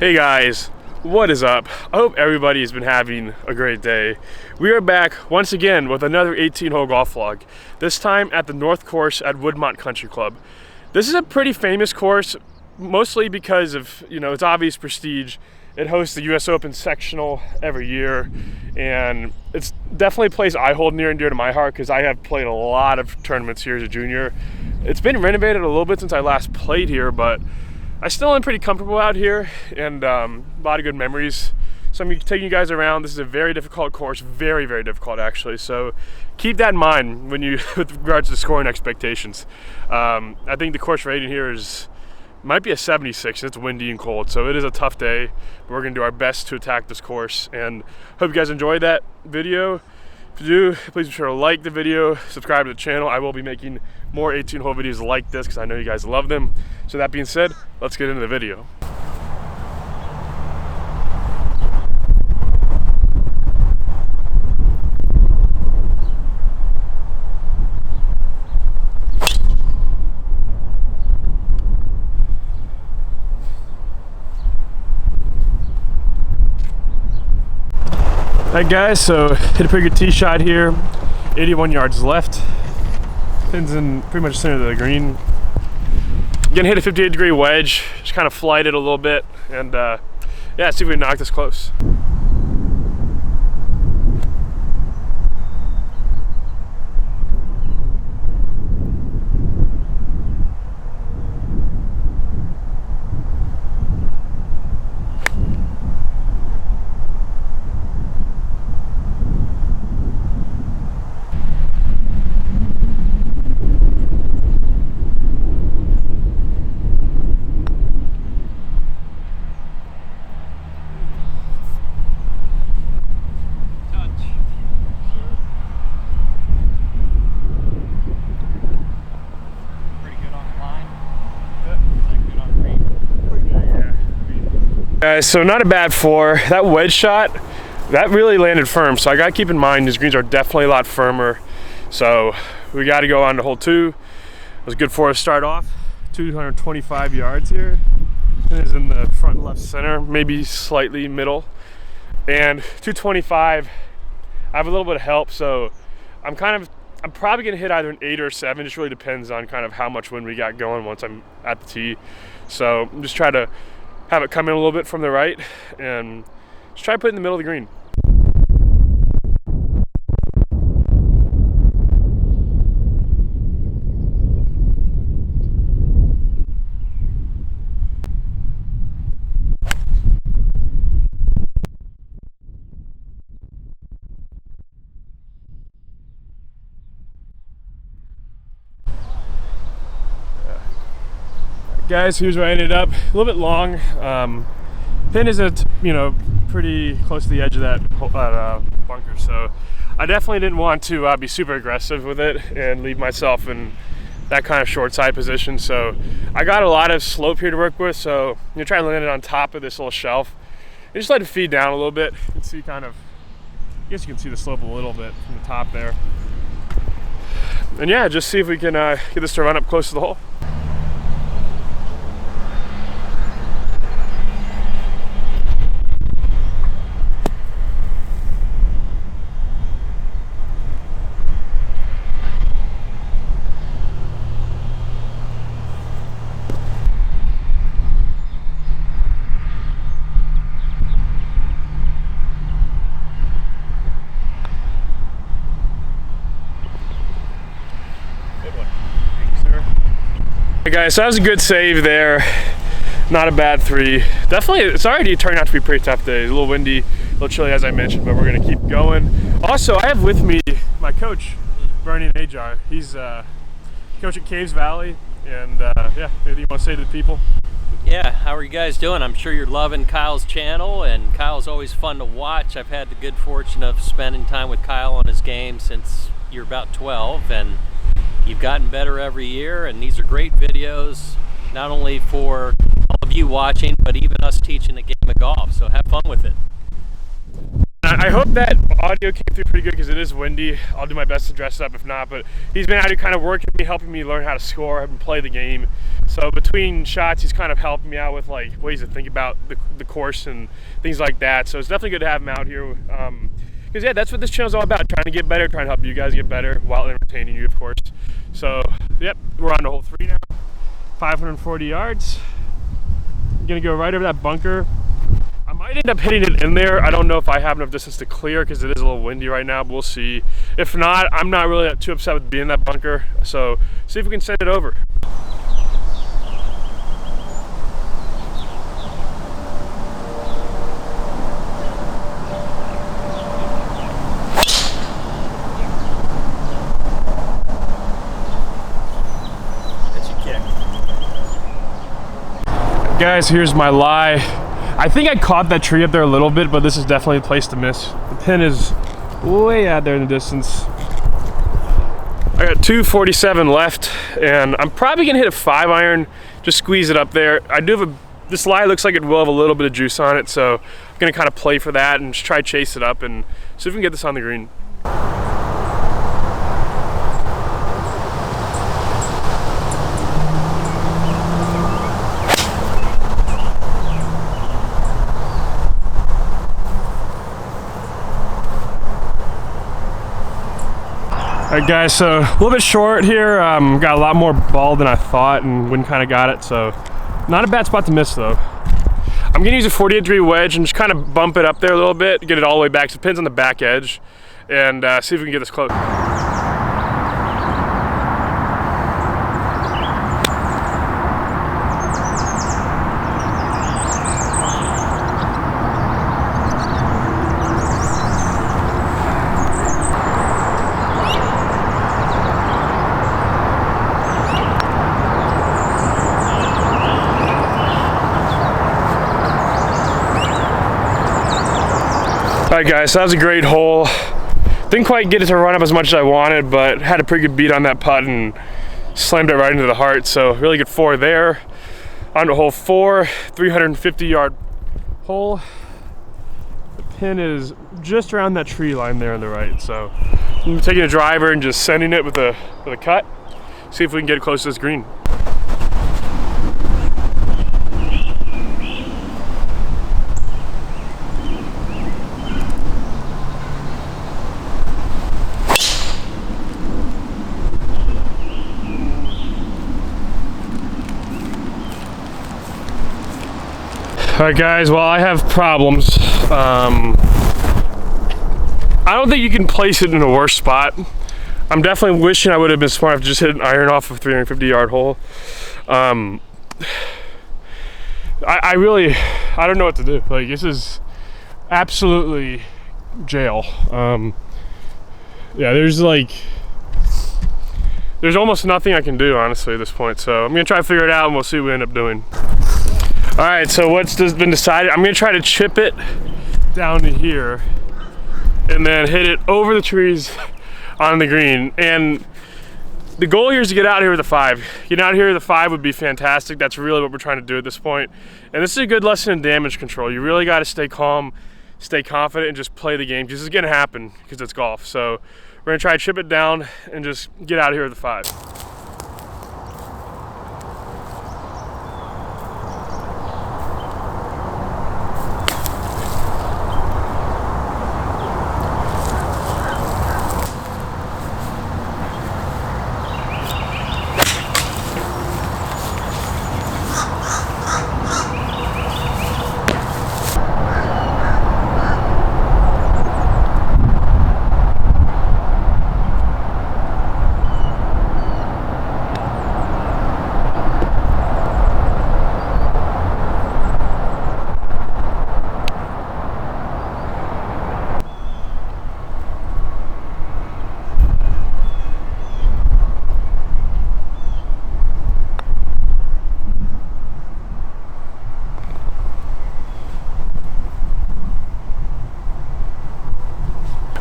Hey guys, what is up? I hope everybody has been having a great day. We are back once again with another 18-hole golf vlog, this time at the North Course at Woodmont Country Club. This is a pretty famous course, mostly because of, its obvious prestige. It hosts the US Open sectional every year, and it's definitely a place I hold near and dear to my heart because I have played a lot of tournaments here as a junior. It's been renovated a little bit since I last played here, but I still am pretty comfortable out here, and a lot of good memories. So I'm taking you guys around. This is a very difficult course, very, very difficult actually. So keep that in mind when you, with regards to scoring expectations. I think the course rating here might be a 76. It's windy and cold, so it is a tough day. But we're gonna do our best to attack this course, and hope you guys enjoyed that video. If you do, please be sure to like the video, subscribe to the channel. I will be making more 18-hole videos like this because I know you guys love them. So that being said, let's get into the video. Alright guys, so hit a pretty good tee shot here, 81 yards left. Pins in pretty much the center of the green. Gonna hit a 58-degree wedge, just kind of flight it a little bit, and yeah, see if we can knock this close. Guys, so not a bad four. That wedge shot, that really landed firm. So I got to keep in mind these greens are definitely a lot firmer. So we got to go on to hole two. It was good for us to start off. 225 yards here. It is in the front left center, maybe slightly middle. And 225, I have a little bit of help. So I'm probably going to hit either an 8 or a 7. Just really depends on kind of how much wind we got going once I'm at the tee. So I'm just trying to have it come in a little bit from the right and just try to put it in the middle of the green. Guys, here's where I ended up. A little bit long. Pin isn't, pretty close to the edge of that bunker, so I definitely didn't want to be super aggressive with it and leave myself in that kind of short side position. So I got a lot of slope here to work with, so I'm gonna try and land it on top of this little shelf and just let it feed down a little bit. You can see I guess you can see the slope a little bit from the top there. And yeah, just see if we can get this to run up close to the hole. Hey guys, so that was a good save there. Not a bad three. Definitely, it's already turning out to be a pretty tough day. A little windy, a little chilly as I mentioned, but we're gonna keep going. Also, I have with me my coach, Najar. He's coach at Caves Valley, and yeah, anything you want to say to the people? Yeah, how are you guys doing? I'm sure you're loving Kyle's channel, and Kyle's always fun to watch. I've had the good fortune of spending time with Kyle on his game since you're about 12, and you've gotten better every year, and these are great videos, not only for all of you watching, but even us teaching the game of golf. So have fun with it. I hope that audio came through pretty good because it is windy. I'll do my best to dress it up if not, but he's been out here kind of working me, helping me learn how to score and play the game. So between shots, he's kind of helping me out with like ways to think about the course and things like that. So it's definitely good to have him out here. Because yeah, that's what this channel's all about, trying to get better, trying to help you guys get better while entertaining you, of course. So yep, we're on to hole 3 now, 540 yards. I'm gonna go right over that bunker. I might end up hitting it in there. I don't know if I have enough distance to clear because it is a little windy right now, but we'll see. If not, I'm not really too upset with being in that bunker. So see if we can send it over. Guys, here's my lie. I think I caught that tree up there a little bit, but this is definitely a place to miss. The pin is way out there in the distance. I got 247 left, and I'm probably gonna hit a 5-iron, just squeeze it up there. I do have this lie looks like it will have a little bit of juice on it, so I'm gonna kind of play for that and just try to chase it up and see if we can get this on the green. Alright guys, so a little bit short here, got a lot more ball than I thought and wind kind of got it, so not a bad spot to miss though. I'm gonna use a 48-degree wedge and just kind of bump it up there a little bit, get it all the way back, so it pins on the back edge, and see if we can get this close. Alright guys, so that was a great hole. Didn't quite get it to run up as much as I wanted, but had a pretty good beat on that putt and slammed it right into the heart. So really good 4 there. On to hole 4, 350-yard hole. The pin is just around that tree line there on the right. So I'm taking a driver and just sending it with a cut. See if we can get it close to this green. Alright guys, well I have problems. I don't think you can place it in a worse spot. I'm definitely wishing I would have been smart to just hit an iron off a 350-yard hole. I don't know what to do. Like, this is absolutely jail. Yeah, there's almost nothing I can do honestly at this point. So I'm gonna try to figure it out and we'll see what we end up doing. All right, so what's been decided, I'm gonna try to chip it down to here and then hit it over the trees on the green. And the goal here is to get out here with a 5. Getting out here with a 5 would be fantastic. That's really what we're trying to do at this point. And this is a good lesson in damage control. You really gotta stay calm, stay confident, and just play the game. This is gonna happen because it's golf. So we're gonna try to chip it down and just get out of here with a 5.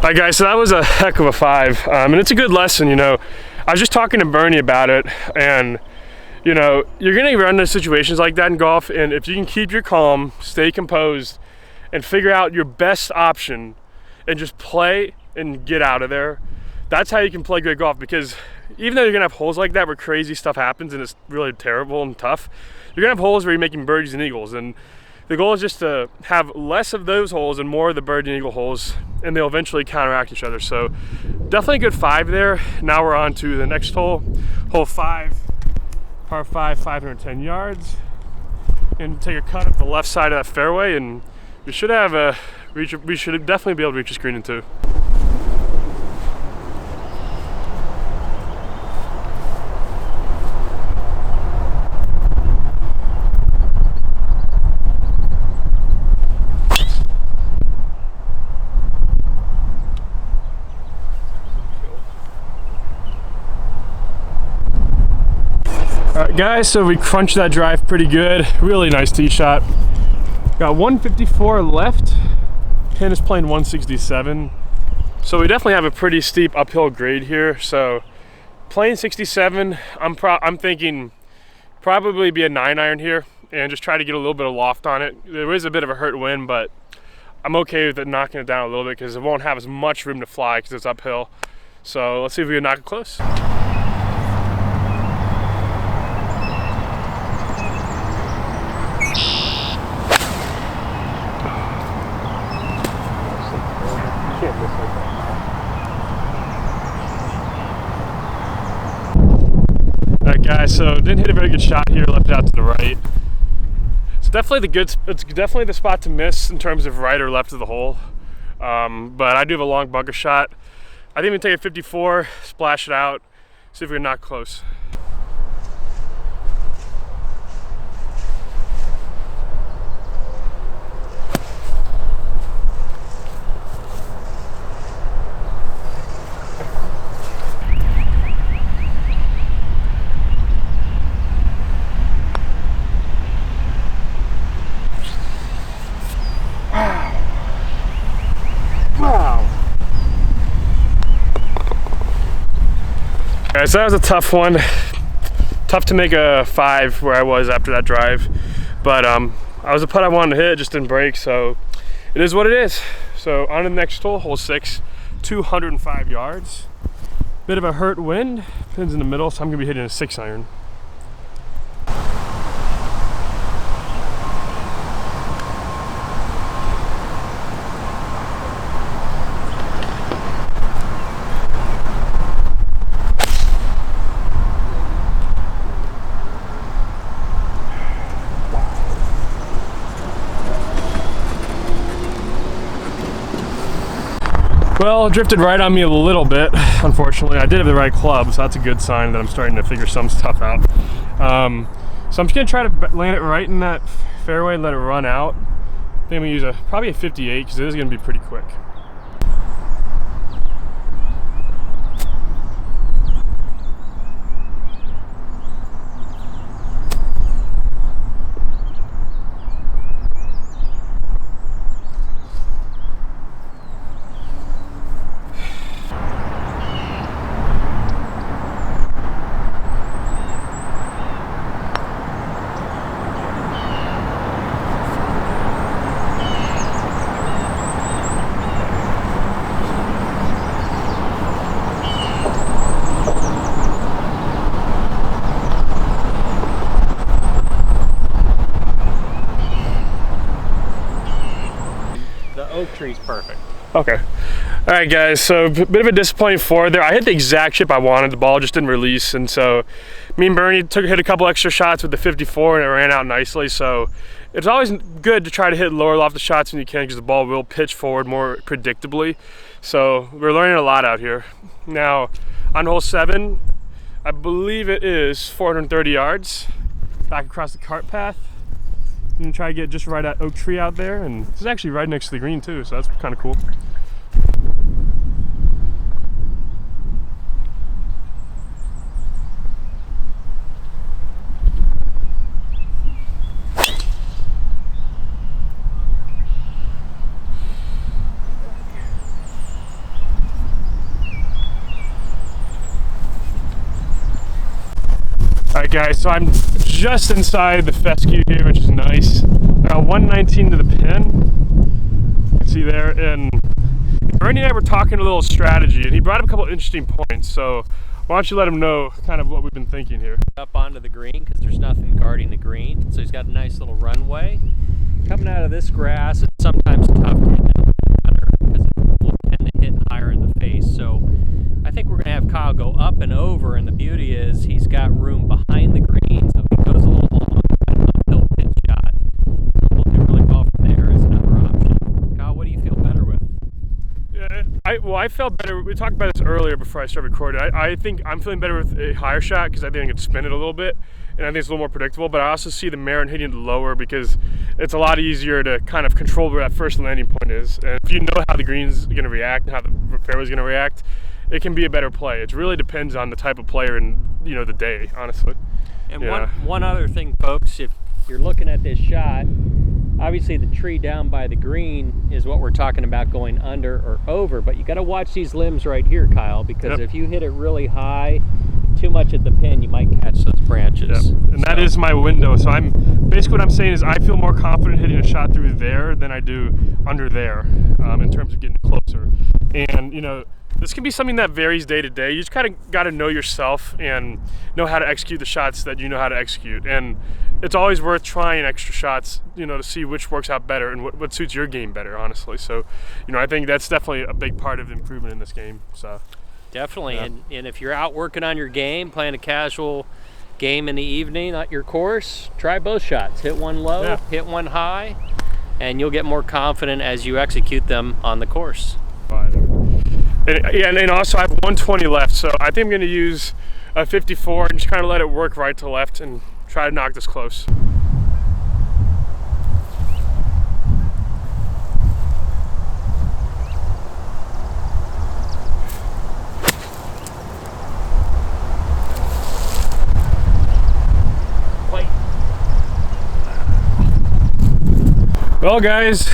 Alright guys, so that was a heck of a 5, and it's a good lesson, you know. I was just talking to Bernie about it, and you know, you're gonna run into situations like that in golf, and if you can keep your calm, stay composed, and figure out your best option, and just play and get out of there. That's how you can play great golf, because even though you're gonna have holes like that where crazy stuff happens and it's really terrible and tough, you're gonna have holes where you're making birdies and eagles, and the goal is just to have less of those holes and more of the birdie and eagle holes, and they'll eventually counteract each other. So definitely a good 5 there. Now we're on to the next hole, hole 5, par 5, 510 yards, and take a cut up the left side of that fairway, and we should have we should definitely be able to reach a green in 2. Alright guys, so we crunched that drive pretty good. Really nice tee shot. Got 154 left. Pin is playing 167. So we definitely have a pretty steep uphill grade here. So playing 67, I'm thinking probably be a 9-iron here and just try to get a little bit of loft on it. There is a bit of a hurt wind, but I'm okay with it knocking it down a little bit because it won't have as much room to fly because it's uphill. So let's see if we can knock it close. Alright guys, so didn't hit a very good shot here, left it out to the right. It's definitely the spot to miss in terms of right or left of the hole. But I do have a long bunker shot. I think we can take a 54, splash it out, see if we can knock close. Alright, so that was a tough one. Tough to make a 5 where I was after that drive. But I was a putt I wanted to hit, it just didn't break, so it is what it is. So on to the next hole, hole 6, 205 yards. Bit of a hurt wind, pins in the middle, so I'm gonna be hitting a 6-iron. Well, it drifted right on me a little bit, unfortunately. I did have the right club, so that's a good sign that I'm starting to figure some stuff out. So I'm just gonna try to land it right in that fairway and let it run out. I think I'm gonna use probably a 58 because it is gonna be pretty quick. Oak tree's perfect. Okay. All right, guys, so a bit of a disappointing 4 there. I hit the exact chip I wanted. The ball just didn't release, and so me and Bernie hit a couple extra shots with the 54, and it ran out nicely. So it's always good to try to hit lower lofted shots when you can because the ball will pitch forward more predictably. So we're learning a lot out here. Now, on hole 7, I believe it is 430 yards back across the cart path. And try to get just right at oak tree out there, and this is actually right next to the green too, so that's kind of cool. Alright guys, so I'm just inside the fescue here, which is nice. 119 to the pin. You can see there, and Bernie and I were talking a little strategy, and he brought up a couple interesting points. So why don't you let him know kind of what we've been thinking here? Up onto the green because there's nothing guarding the green. So he's got a nice little runway. Coming out of this grass, it's sometimes tough to hit that putter because it will tend to hit higher in the face. So I think we're going to have Kyle go up and over, and the beauty is he's got room behind the green, so if he goes a little long, an uphill pitch shot, so we'll do really well from there as another option. Kyle, what do you feel better with? Yeah, I felt better. We talked about this earlier before I started recording. I think I'm feeling better with a higher shot because I think I can spin it a little bit, and I think it's a little more predictable. But I also see the merit in hitting it lower because it's a lot easier to kind of control where that first landing point is. And if you know how the green's going to react and how the fairway's going to react, it can be a better play. It really depends on the type of player and the day, honestly. And one other thing, folks, if you're looking at this shot, obviously the tree down by the green is what we're talking about going under or over, but you got to watch these limbs right here, Kyle, because if you hit it really high, too much at the pin, you might catch those branches. And that is my window. So basically what I'm saying is I feel more confident hitting a shot through there than I do under there in terms of getting closer. And this can be something that varies day to day. You just kind of got to know yourself and know how to execute the shots that you know how to execute. And it's always worth trying extra shots, to see which works out better and what suits your game better, honestly. So, I think that's definitely a big part of the improvement in this game. So definitely. Yeah. And if you're out working on your game, playing a casual game in the evening at your course, try both shots. Hit one low, hit one high, and you'll get more confident as you execute them on the course. And also I have 120 left, so I think I'm going to use a 54 and just kind of let it work right to left and try to knock this close. Well, guys,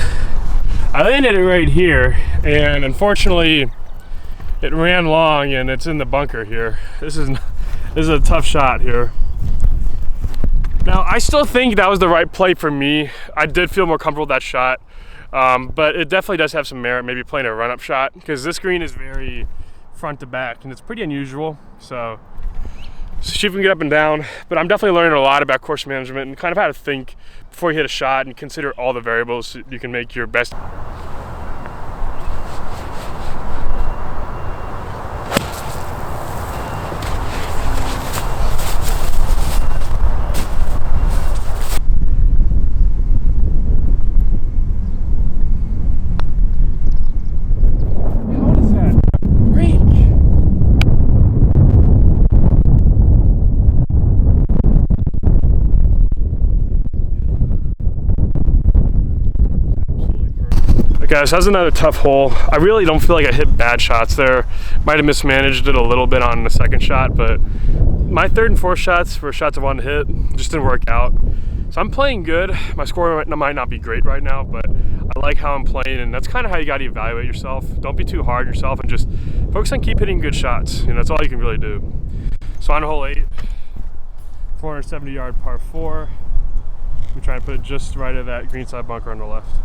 I landed it right here, and unfortunately it ran long and it's in the bunker here. This is a tough shot here. Now, I still think that was the right play for me. I did feel more comfortable with that shot, but it definitely does have some merit, maybe playing a run-up shot, because this green is very front to back and it's pretty unusual. So see if we can get up and down. But I'm definitely learning a lot about course management and kind of how to think before you hit a shot and consider all the variables so you can make your best. Guys, that's another tough hole. I really don't feel like I hit bad shots there. Might have mismanaged it a little bit on the second shot, but my third and fourth shots were shots I wanted to hit, just didn't work out. So I'm playing good. My score might not be great right now, but I like how I'm playing, and that's kind of how you got to evaluate yourself. Don't be too hard on yourself and just focus on keep hitting good shots. That's all you can really do. So on hole 8, 470-yard par 4. We try to put it just right at that greenside bunker on the left.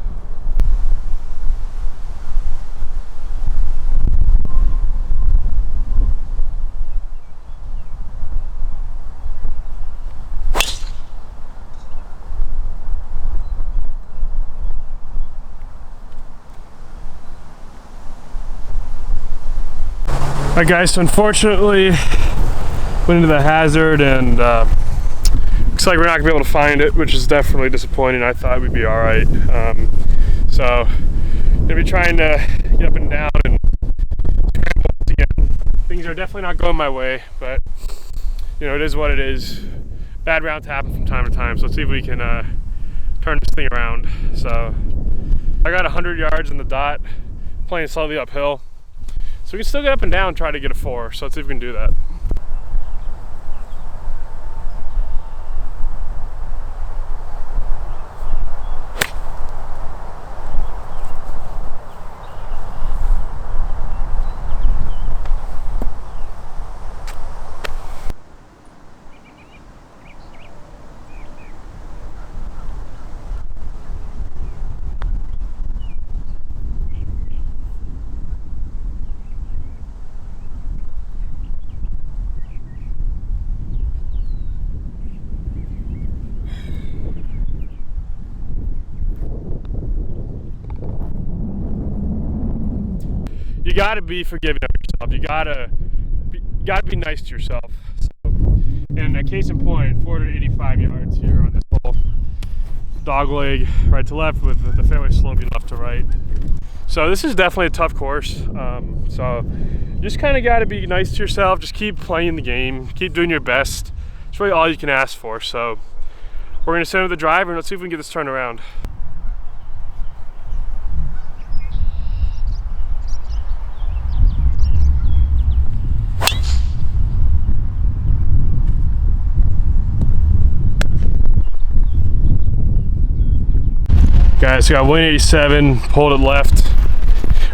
Alright guys, so unfortunately went into the hazard and looks like we're not going to be able to find it, which is definitely disappointing. I thought we'd be alright. So going to be trying to get up and down and scramble again. Things are definitely not going my way, but it is what it is. Bad rounds happen from time to time, so let's see if we can turn this thing around. So I got 100 yards in the dot, playing slightly uphill. So we can still get up and down and try to get a 4, so let's see if we can do that. you gotta be forgiving of yourself. You gotta be nice to yourself. So, and a case in point, 485 yards here on this hole. Dog leg right to left with the fairway sloping left to right. So this is definitely a tough course. So you just kind of got to be nice to yourself. Just keep playing the game. Keep doing your best. It's really all you can ask for. So we're going to send with the driver and let's see if we can get this turned around. Guys, got 187, pulled it left.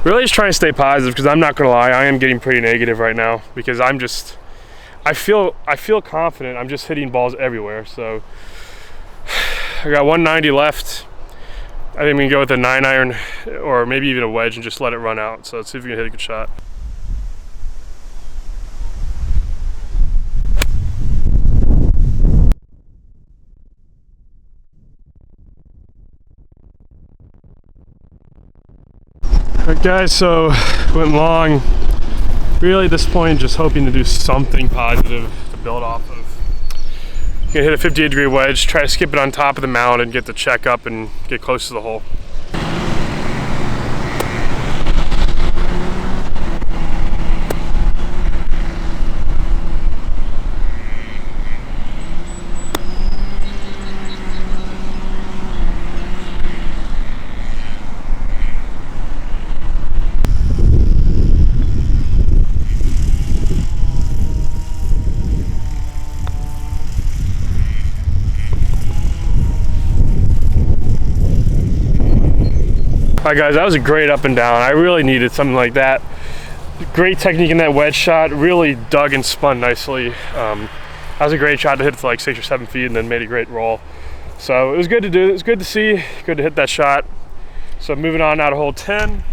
Really just trying to stay positive because I'm not gonna lie, I am getting pretty negative right now because I feel confident. I'm just hitting balls everywhere. So I got 190 left. I think we can go with a 9-iron or maybe even a wedge and just let it run out. So let's see if we can hit a good shot. Alright guys, so went long. Really at this point just hoping to do something positive to build off of. Gonna hit a 58-degree wedge, try to skip it on top of the mound and get the check up and get close to the hole. Alright guys, that was a great up and down. I really needed something like that. Great technique in that wedge shot. Really dug and spun nicely. That was a great shot to hit for like 6 or 7 feet and then made a great roll. So it was good to do. It was good to see. Good to hit that shot. So moving on now to hole 10.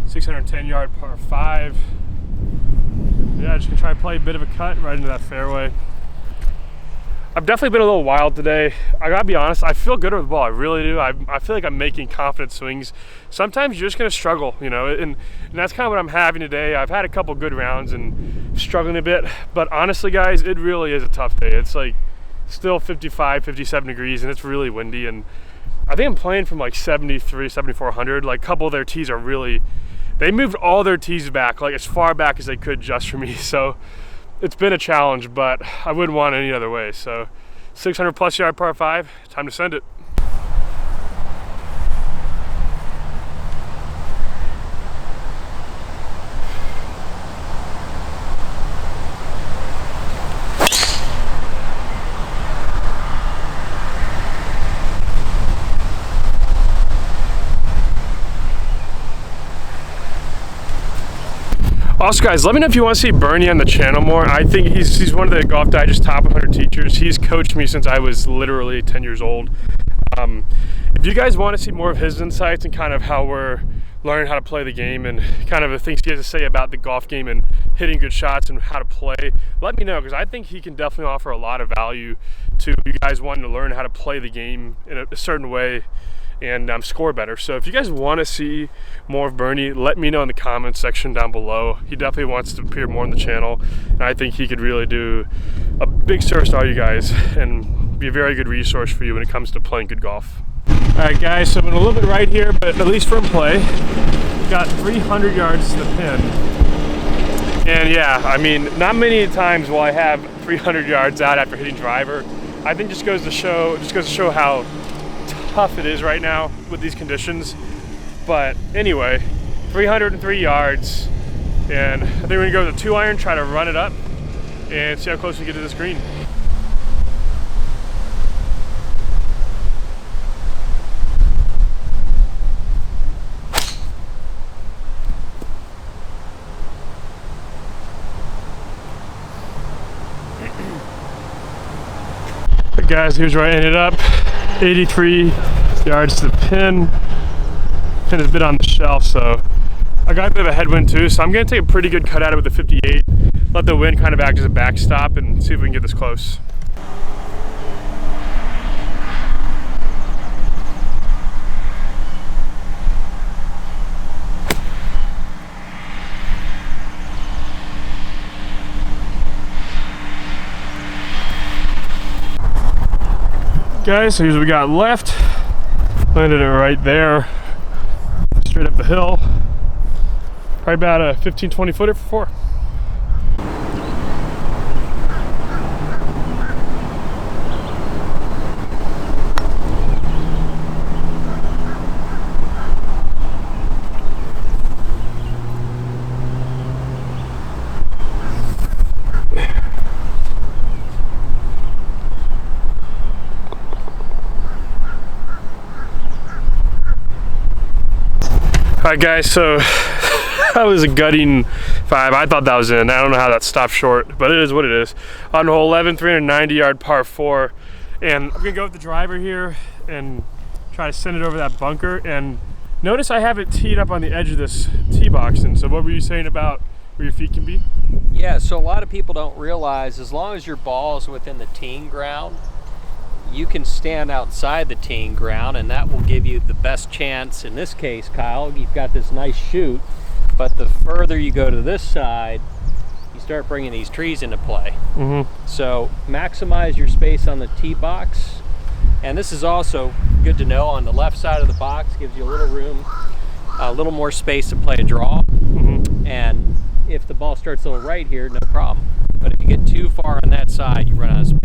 610-yard par 5. Yeah, just gonna try to play a bit of a cut right into that fairway. I've definitely been a little wild today. I gotta be honest, I feel good with the ball, I really do. I feel like I'm making confident swings. Sometimes you're just gonna struggle, you know, and that's kind of what I'm having today. I've had a couple good rounds and struggling a bit, but honestly guys, it really is a tough day. It's like still 55, 57 degrees and it's really windy, and I think I'm playing from like 73, 7400. Like a couple of their tees are really, they moved all their tees back, like as far back as they could just for me. So it's been a challenge, but I wouldn't want it any other way. So 600+ yard par 5, time to send it. Also guys, let me know if you want to see Bernie on the channel more. I think he's one of the Golf Digest top 100 teachers. He's coached me since I was literally 10 years old. If you guys want to see more of his insights and kind of how we're learning how to play the game and kind of the things he has to say about the golf game and hitting good shots and how to play, let me know, because I think he can definitely offer a lot of value to you guys wanting to learn how to play the game in a certain way and score better. So if you guys want to see more of Bernie, let me know in the comments section down below. He definitely wants to appear more on the channel, and I think he could really do a big service to all you guys and be a very good resource for you when it comes to playing good golf. Alright guys, so I'm in a little bit right here, but at least from play, got 300 yards to the pin. And yeah, I mean, not many times will I have 300 yards out after hitting driver. I think just goes to show how tough it is right now with these conditions. But anyway, 303 yards, and I think we're gonna go with a 2-iron, try to run it up and see how close we get to this green. But guys, here's where I ended up. 83 yards to the pin. Pin is a bit on the shelf, so I got a bit of a headwind too, so I'm gonna take a pretty good cut at it with the 58. Let the wind kind of act as a backstop and see if we can get this close. Guys, so here's what we got left. Landed it right there, straight up the hill. Probably about a 15-20 footer for 4. Alright guys, so that was a gutting 5. I thought that was in. I don't know how that stopped short, but it is what it is. On hole 11, 390-yard par 4. And I'm going to go with the driver here and try to send it over that bunker. And notice I have it teed up on the edge of this tee box. And so what were you saying about where your feet can be? Yeah, so a lot of people don't realize as long as your ball is within the teeing ground, you can stand outside the teeing ground, and that will give you the best chance. In this case, Kyle, you've got this nice shoot, but the further you go to this side, you start bringing these trees into play. So maximize your space on the tee box. And this is also good to know, on the left side of the box gives you a little room, a little more space to play a draw. And if the ball starts a little right here, no problem. But if you get too far on that side, you run out of space.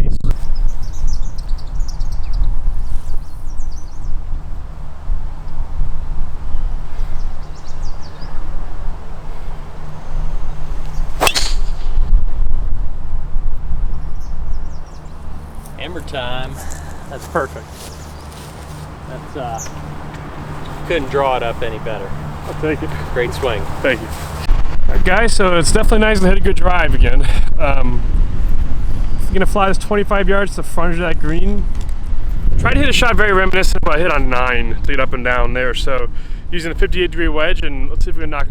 Hammer time. That's perfect. That's couldn't draw it up any better. I'll take it. Great swing. Thank you. Alright guys, so it's definitely nice to hit a good drive again. I'm gonna fly this 25 yards to the front of that green. Tried to hit a shot very reminiscent of what I hit on 9 to get up and down there. So using a 58-degree wedge, and let's see if we can knock.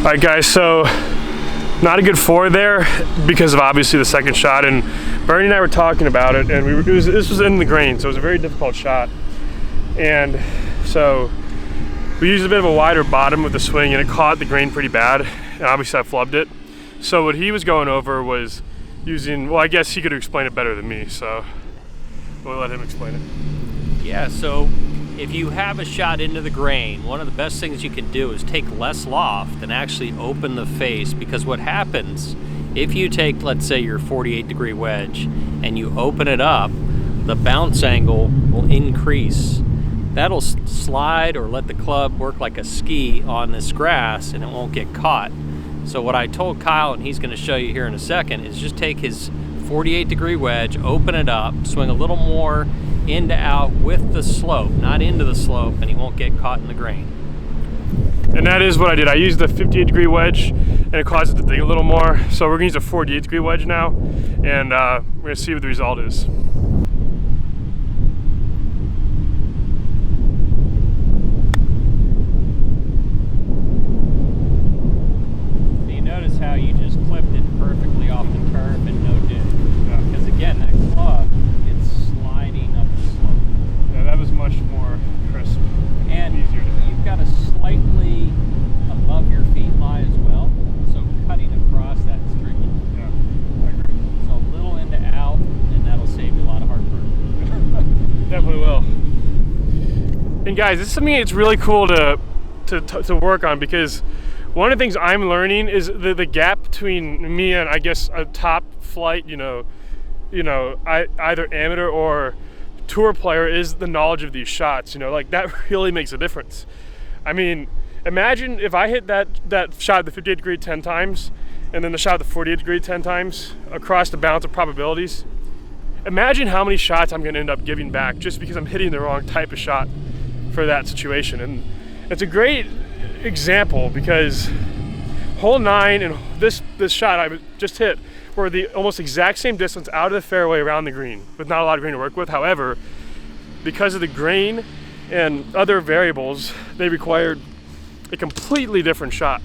Alright guys, so not a good 4 there because of obviously the second shot, and Bernie and I were talking about it, and this was in the grain, so it was a very difficult shot. And so we used a bit of a wider bottom with the swing, and it caught the grain pretty bad, and obviously I flubbed it. So what he was going over was using, well, I guess he could explain it better than me, so we'll let him explain it. Yeah, so if you have a shot into the grain, one of the best things you can do is take less loft and actually open the face, because what happens if you take, let's say, your 48-degree wedge and you open it up, the bounce angle will increase. That'll slide or let the club work like a ski on this grass, and it won't get caught. So what I told Kyle, and he's going to show you here in a second, is just take his 48-degree wedge, open it up, swing a little more in to out with the slope, not into the slope, and he won't get caught in the grain. And that is what I did. I used the 58-degree wedge, and it caused it to dig a little more. So we're gonna use a 48-degree wedge now, and we're gonna see what the result is. So you notice how you just clipped it perfectly off the turf and no dig. Yeah. Because again, that club, it's sliding up the slope. Yeah, that was much more crisp and easier to hit. You've got a slightly above your feet lie as well, so cutting across that's tricky. Yeah, I agree. So a little into out, and that'll save you a lot of heartburn. Definitely will. And guys, this is something it's really cool to work on, because one of the things I'm learning is the gap between me and, I guess, a top flight, either amateur or tour player, is the knowledge of these shots. Like, that really makes a difference. I mean, imagine if I hit that shot at the 58 degree 10 times, and then the shot at the 48 degree 10 times across the balance of probabilities. Imagine how many shots I'm going to end up giving back just because I'm hitting the wrong type of shot for that situation. And it's a great example, because hole 9 and this shot I just hit were the almost exact same distance out of the fairway around the green, with not a lot of green to work with. However, because of the grain and other variables, they required a completely different shot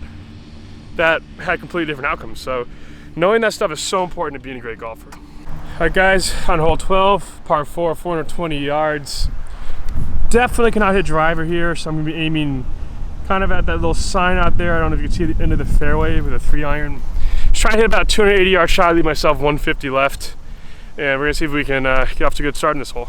that had completely different outcomes. So knowing that stuff is so important to being a great golfer. All right, guys, on hole 12, par 4, 420 yards. Definitely cannot hit driver here, so I'm gonna be aiming kind of at that little sign out there. I don't know if you can see the end of the fairway with a 3-iron. Just trying to hit about a 280 yard shot, leave myself 150 left. And we're gonna see if we can get off to a good start in this hole.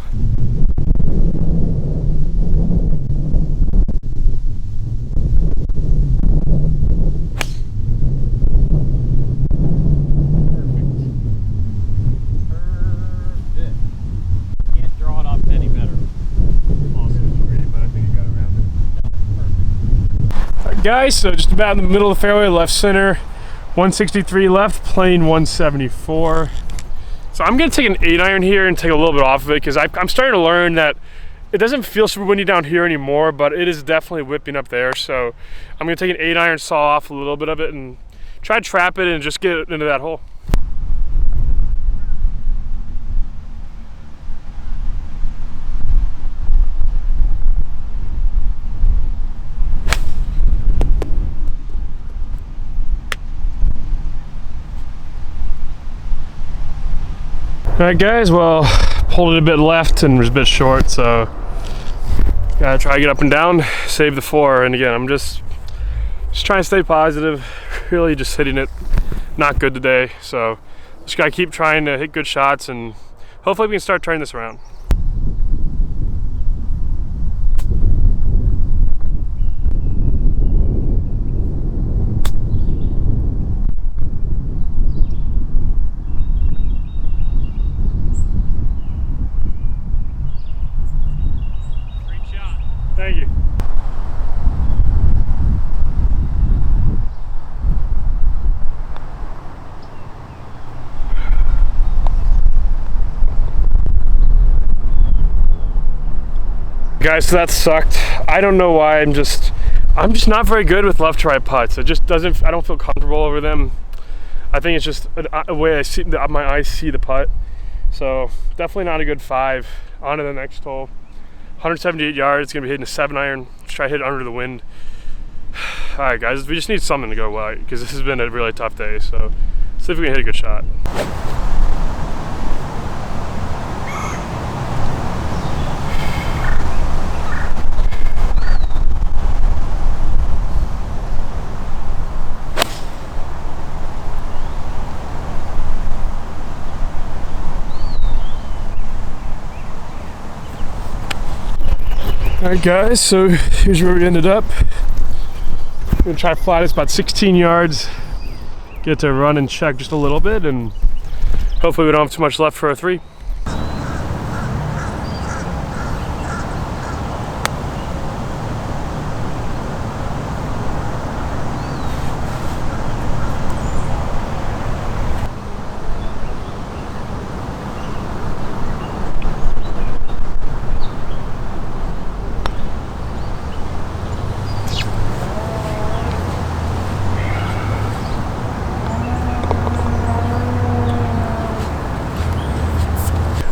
Guys, so just about in the middle of the fairway, left center, 163 left, playing 174. So I'm gonna take an 8-iron here and take a little bit off of it, because I'm starting to learn that it doesn't feel super windy down here anymore, but it is definitely whipping up there. So I'm gonna take an 8-iron, saw off a little bit of it, and try to trap it and just get it into that hole. All right, guys, well, pulled it a bit left and was a bit short, so gotta try to get up and down, save the 4. And again, I'm just trying to stay positive, really just hitting it not good today. So just gotta keep trying to hit good shots, and hopefully we can start turning this around. Thank you. Guys, so that sucked. I don't know why. I'm just not very good with left to right putts. It just doesn't. I don't feel comfortable over them. I think it's just a way I see my eyes see the putt. So definitely not a good 5. On to the next hole. 178 yards, gonna be hitting a 7-iron. Try to hit it under the wind. All right, guys, we just need something to go well, because this has been a really tough day. So see if we can hit a good shot. Alright, guys, so here's where we ended up. I'm gonna try to fly this about 16 yards, get to run and check just a little bit, and hopefully we don't have too much left for a 3.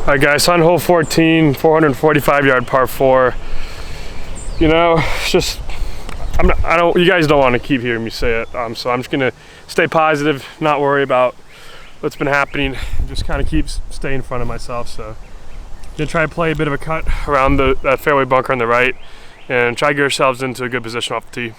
All right, guys, on hole 14, 445 yard par 4. You know, it's just, you guys don't want to keep hearing me say it. So I'm just gonna stay positive, not worry about what's been happening, just kind of keep stay in front of myself. So gonna try to play a bit of a cut around that fairway bunker on the right, and try to get ourselves into a good position off the tee.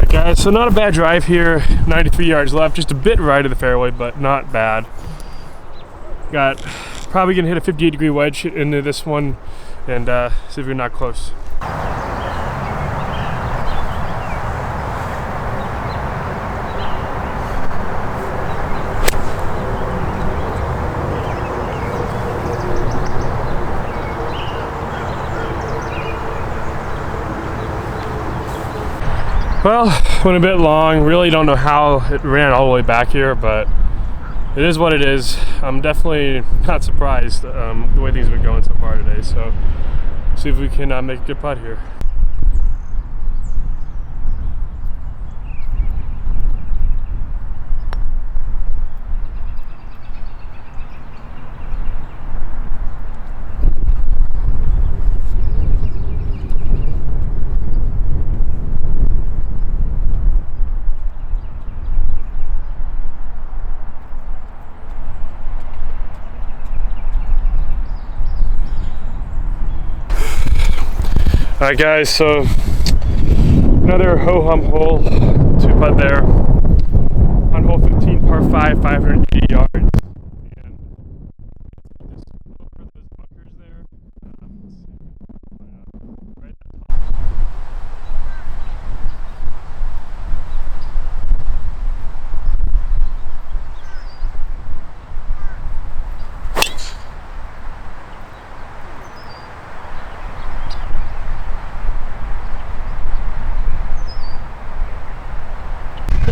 Guys, so not a bad drive here, 93 yards left, just a bit right of the fairway, but not bad. Got probably gonna hit a 58-degree wedge into this one, and see if we're not close. Well, went a bit long. Really don't know how it ran all the way back here, but it is what it is. I'm definitely not surprised the way things have been going so far today. So see if we can make a good putt here. Alright guys, so another ho-hum hole, 2-putt there on hole 15, par 5, 580 yards. And just over those bunkers there. Right at the top.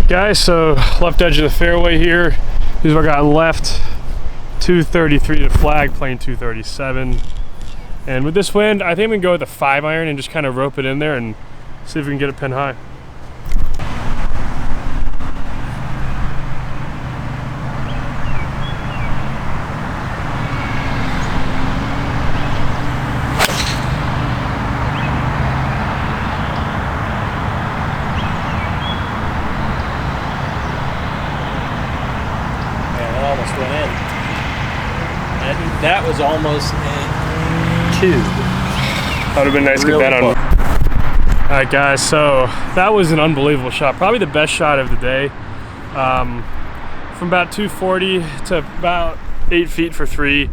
Guys, so left edge of the fairway here. Here's what I got left. 233 to flag, playing 237. And with this wind, I think we can go with a 5-iron and just kind of rope it in there and see if we can get it pin high. Almost went in. That was almost a 2. That would have been nice to get that on. Alright guys, so that was an unbelievable shot. Probably the best shot of the day. From about 240 to about 8 feet for 3.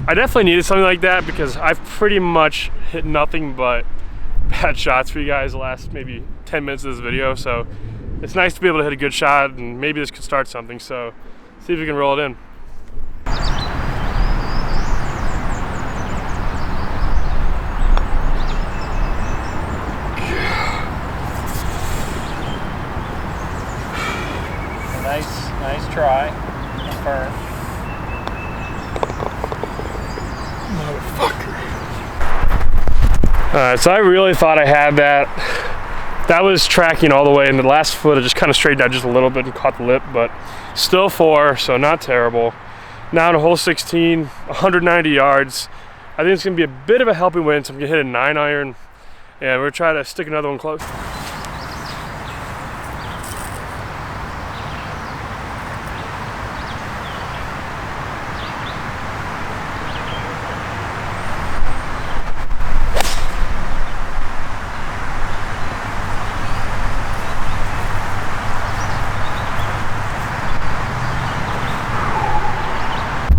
I definitely needed something like that because I've pretty much hit nothing but bad shots for you guys the last maybe 10 minutes of this video. So it's nice to be able to hit a good shot, and maybe this could start something. So see if we can roll it in. Nice try. Firm. Motherfucker. Alright, so I really thought I had that. That was tracking all the way, and the last foot I just kind of straightened out just a little bit and caught the lip, but still 4, so not terrible. Now to hole 16, 190 yards. I think it's going to be a bit of a helping wind, so I'm going to hit a 9-iron, and we're going to try to stick another one close.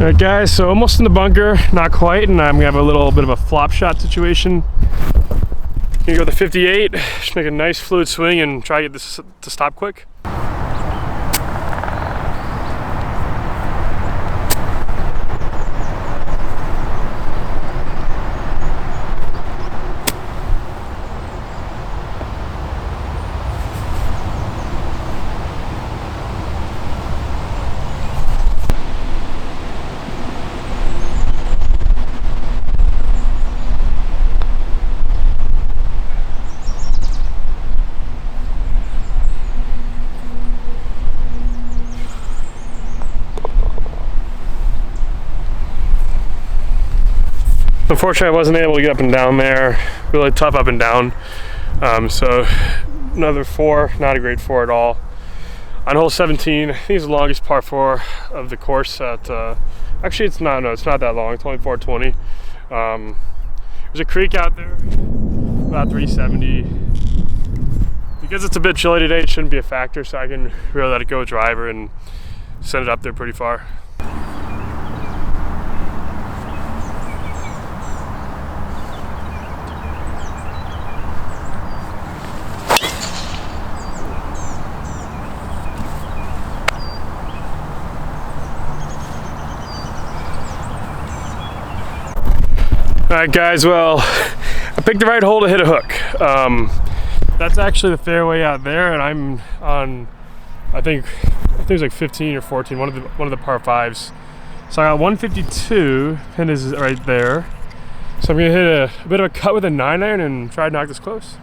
Alright guys, so almost in the bunker, not quite, and I'm gonna have a little bit of a flop shot situation. Gonna go with the 58, just make a nice fluid swing and try to get this to stop quick. Unfortunately, I wasn't able to get up and down there. Really tough up and down. So another 4, not a great 4 at all. On hole 17, I think it's the longest par 4 of the course. Actually, it's not. No, it's not that long. It's only 420. There's a creek out there, about 370. Because it's a bit chilly today, it shouldn't be a factor. So I can really let it go with driver and send it up there pretty far. Alright guys, well, I picked the right hole to hit a hook. That's actually the fairway out there, and I'm on I think it was like 15 or 14, one of the par 5s. So I got 152, pin is right there. So I'm gonna hit a bit of a cut with a 9-iron and try to knock this close.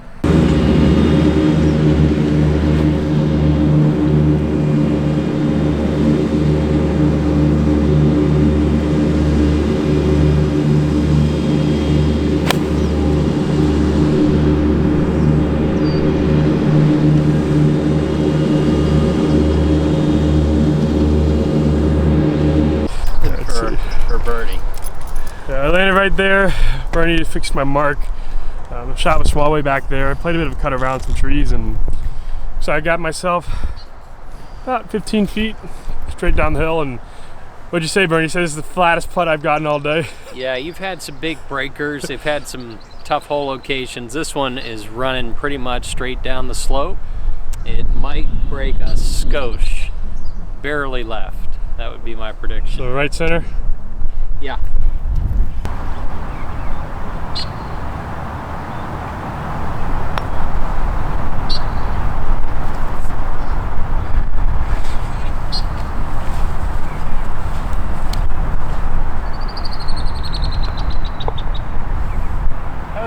I landed right there. Bernie fixed my mark. The shot was small way back there. I played a bit of a cut around some trees, and so I got myself about 15 feet straight down the hill. And what'd you say, Bernie? You said this is the flattest putt I've gotten all day. Yeah, you've had some big breakers. They've had some tough hole locations. This one is running pretty much straight down the slope. It might break a skosh, barely left. That would be my prediction. So right center? Yeah.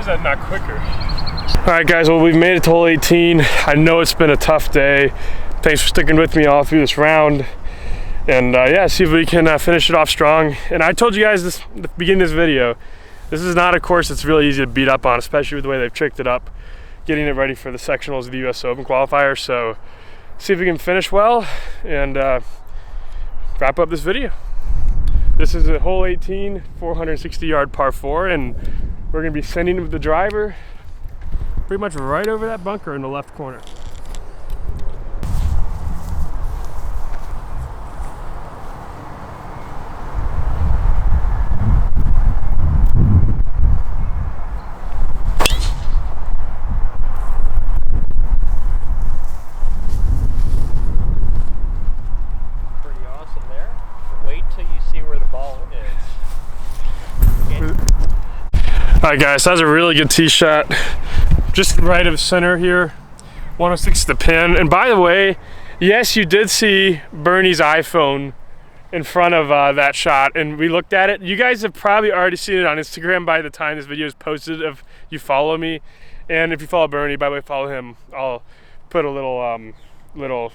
That not quicker. All right, guys, well, we've made it to hole 18. I know it's been a tough day. Thanks for sticking with me all through this round, and yeah, see if we can finish it off strong. And I told you guys this at the beginning of this video, this is not a course that's really easy to beat up on, especially with the way they've tricked it up, getting it ready for the sectionals of the US Open qualifier. So see if we can finish well and wrap up this video. This is a hole 18, 460-yard par 4, and we're gonna be sending the driver pretty much right over that bunker in the left corner. Pretty awesome there. Wait till you see where the ball is. All right, guys, that was a really good tee shot. Just right of center here. 106 the pin. And by the way, yes, you did see Bernie's iPhone in front of that shot, and we looked at it. You guys have probably already seen it on Instagram by the time this video is posted if you follow me. And if you follow Bernie, by the way, follow him. I'll put a little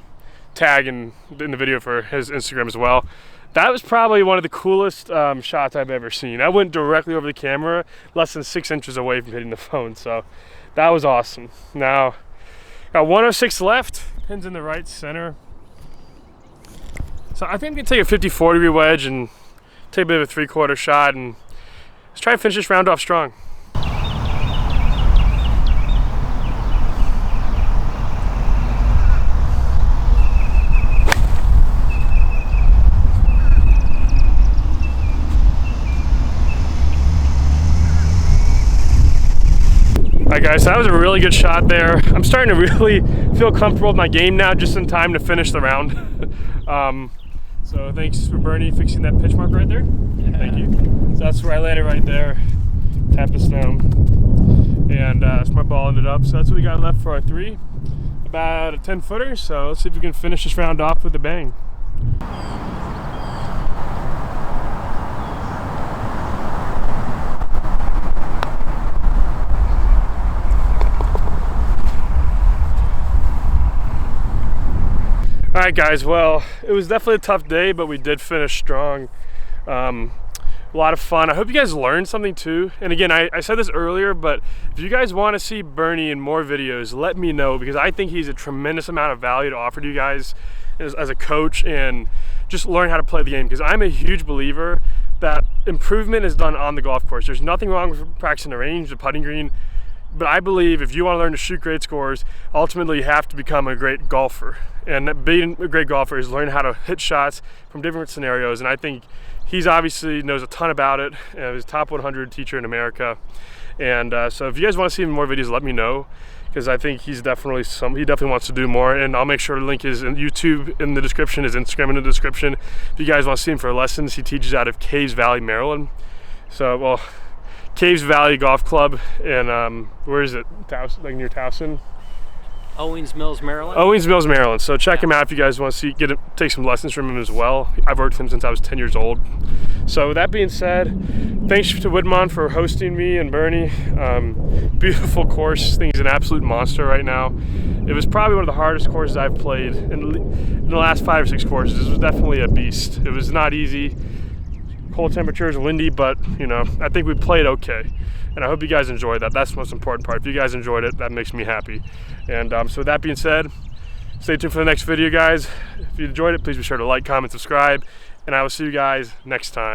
tag in the video for his Instagram as well. That was probably one of the coolest shots I've ever seen. I went directly over the camera, less than 6 inches away from hitting the phone, so that was awesome. Now, got 106 left, pins in the right center. So I think I'm gonna take a 54-degree wedge and take a bit of a 3/4 shot, and let's try and finish this round off strong. Alright, guys, that was a really good shot there. I'm starting to really feel comfortable with my game now, just in time to finish the round. So thanks for Bernie fixing that pitch mark right there. Yeah. Thank you. So that's where I landed right there. Tap this down. And that's where my ball ended up. So that's what we got left for our 3. About a 10-footer. So let's see if we can finish this round off with a bang. All right, guys, well, it was definitely a tough day, but we did finish strong. A lot of fun. I hope you guys learned something too. And again, I said this earlier, but if you guys want to see Bernie in more videos, let me know, because I think he's a tremendous amount of value to offer to you guys as a coach, and just learn how to play the game, because I'm a huge believer that improvement is done on the golf course. There's nothing wrong with practicing the range, the putting green, but I believe if you want to learn to shoot great scores, ultimately you have to become a great golfer. And being a great golfer is learning how to hit shots from different scenarios. And I think he's obviously knows a ton about it. He's a top 100 teacher in America. And so if you guys want to see more videos, let me know, because I think he definitely wants to do more. And I'll make sure to link his YouTube in the description, his Instagram in the description. If you guys want to see him for lessons, he teaches out of Caves Valley, Maryland. So, well, Caves Valley Golf Club, and where is it? Like near Towson. Owings Mills, Maryland. Owings Mills, Maryland. So check him out if you guys want to see, take some lessons from him as well. I've worked with him since I was 10 years old. So that being said, thanks to Woodmont for hosting me and Bernie. Beautiful course. This thing's an absolute monster right now. It was probably one of the hardest courses I've played in the last 5 or 6 courses. This was definitely a beast. It was not easy. Cold temperatures, windy, but you know, I think we played okay. And I hope you guys enjoyed that. That's the most important part. If you guys enjoyed it, that makes me happy. And so with that being said, stay tuned for the next video, guys. If you enjoyed it, please be sure to like, comment, subscribe, and I will see you guys next time.